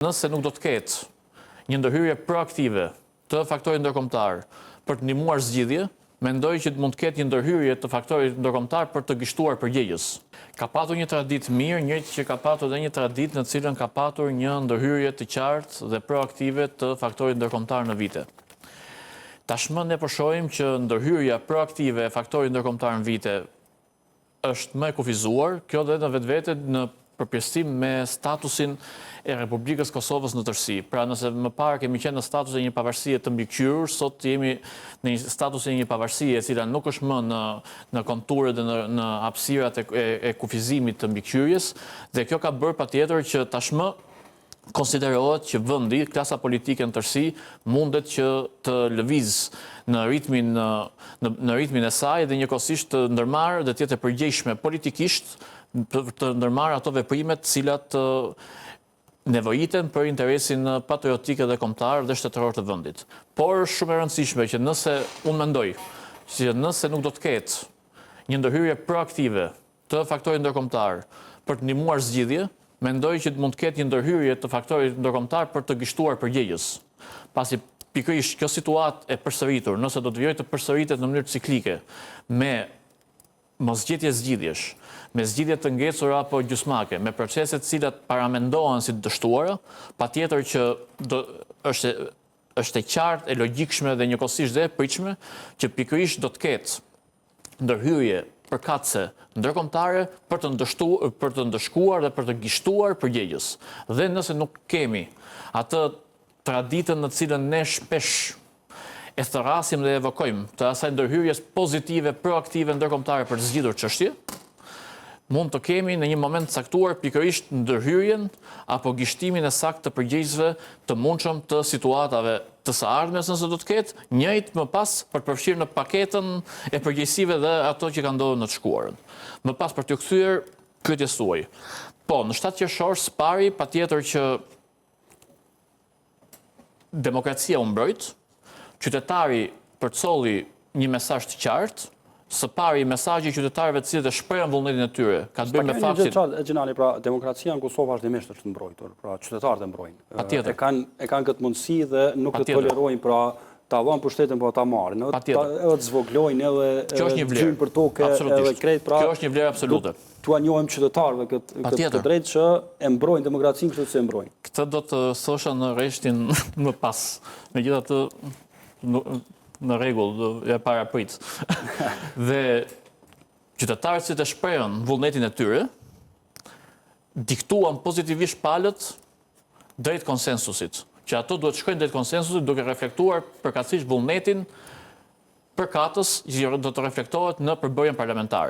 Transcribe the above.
Nëse nuk do të ketë një ndërhyrje proaktive të faktorit ndërkombëtar për të ndihmuar zgjidhje, mendoj që mund të ketë një ndërhyrje të faktorit ndërkombëtar për të gështuar përgjegjës. Ka patur një traditë mirë, njëjtë që ka patur edhe një traditë në cilën ka patur një ndërhyrje të qartë dhe proaktive të faktorit ndërkombëtar në vite. Tashmë ne po shohim që ndërhyrja proaktive e faktorit ndërkombëtar në vite është më e kufizuar, kjo dhe në vetvete në përpjestim me statusin e Republikës Kosovës në tërësi. Pra nëse më parë kemi qenë në status e një pavarësie të mbikëqyrur, sot jemi në një status e një pavarësie e cila nuk është më në konturët dhe në hapësirat e kufizimit të mbikëqyrjes, dhe kjo ka bërë patjetër që tashmë konsiderohet që vendi, klasa politike në tërësi, mundet që të lëviz në ritmin e saj dhe njëkohësisht të ndërmarrë dhe të jetë e përgjegjshme politikisht të ndërmarrë ato veprimet cilat nevojiten për interesin patriotike dhe kombëtar dhe shtetëror të vendit. Por shumë e rëndësishme që unë mendoj që nëse nuk do të ketë një ndërhyrje proaktive të faktorit ndërkombëtar për të ndihmuar zgjidhje, mendoj që mund të ketë një ndërhyrje të faktorit ndërkombëtar për të gështuar përgjegjës. Pasi pikërisht kjo situatë e përsëritur, nëse do të vijojë të përsëritet në mënyrë ciklike me mosgjetje zgjidhjesh, me zgjidhje të ngecura apo gjysmake, me procese të cilat paramendohen si të dështuara, patjetër që është e qartë, e logjikshme dhe njëkohësisht dhe e pritshme që pikërisht do të ketë ndërhyrje përkatëse ndërkombëtare për të ndëshkuar dhe për të gishtuar përgjegjës. Dhe nëse nuk kemi atë traditën në cilën ne shpesh e thërrasim dhe evokojmë të asaj ndërhyrjes pozitive, proaktive ndërkombëtare për të zgjidhur çështje, mund të kemi në një moment të caktuar pikërisht ndërhyrjen apo gishtimin e saktë të përgjegjësve të mundshëm të situatave të së ardhmes nëse do të ketë, njëjtë më pas për të përfshirë në paketën e përgjegjësive dhe ato që kanë ndodhur në të shkuarën. Më pas për të kthyer pyetjes tuaj. Po, në 7 qershor së pari patjetër që demokracia u mbrojt, qytetari përcolli një mesazh të qartë. Së pari, mesazhi i qytetarëve të cilët e shprehën vullnetin e tyre ka të bëjë me faktin. Gjinali, pra demokracia në Kosovë vazhdimisht është mbrojtur, pra qytetarët e mbrojnë. Patjetër. E kanë këtë mundësi dhe nuk të tolerojnë, pra ta vënë pushtetin po ta marrin. Edhe të zvoglojnë edhe gjynë për tokë edhe krejt, pra. Kjo është një vlerë absolute. Tua njohim qytetarëve këtë drejtë që e mbrojnë demokracinë kështu si e mbrojnë. Këtë do të thosha në rreshtin më pas. Megjithatë në rregull, e paraprit. Dhe qytetarët që të shprehën vullnetin e tyre, diktuan pozitivisht palët drejt konsensusit. Që ato duhet shkojnë drejt konsensusit duke reflektuar përkatësisht vullnetin përkatës që do të reflektohet në përbërjen parlamentare.